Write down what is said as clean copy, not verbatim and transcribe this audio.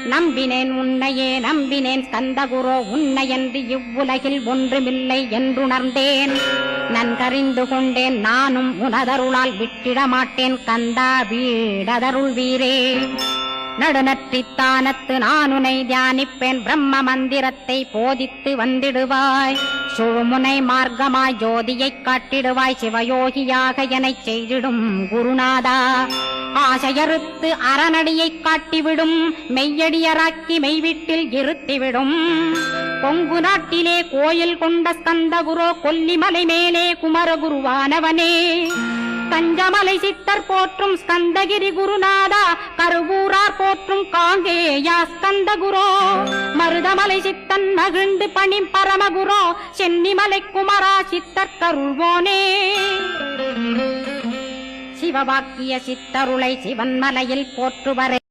நம்பினேன் உன்னையே நம்பினேன் ஸ்கந்தகுரோ உன்னையன்றி இவ்வுலகில் ஒன்றுமில்லை என்றுணர்ந்தேன். நன்கறிந்து கொண்டேன் நானும் உனதருளால் விட்டிட மாட்டேன் கந்தா வீடதருள் வீரே. நடுநற்றித்தானத்து நானுனை தியானிப்பேன் பிரம்ம மந்திரத்தை போதித்து வந்திடுவாய். சுழுமுனை மார்க்கமாய் ஜோதியைக் காட்டிடுவாய் சிவயோகியாக எனச் செய்திடும் குருநாதா. ஆசையறுத்து அறநடியைக் காட்டிவிடும் மெய்யடியராக்கி மெய்வீட்டில் இருத்திவிடும். கொங்கு நாட்டிலே கோயில் கொண்ட ஸ்கந்தகுரோ கொல்லிமலை மேலே குமரகுருவானவனே. கஞ்சமலை சித்தர் போற்றும் ஸ்கந்தகிரி குருநாதா கருவூரார் போற்றும் காங்கேயா ஸ்கந்தகுரோ. மருதமலை சித்தன் மகிழ்ந்து பணி பரமகுரோ சென்னிமலை குமரா சித்தர் கருள்வோனே. சிவவாக்கிய சித்தருளை சிவன்மலையில் போற்றுவரை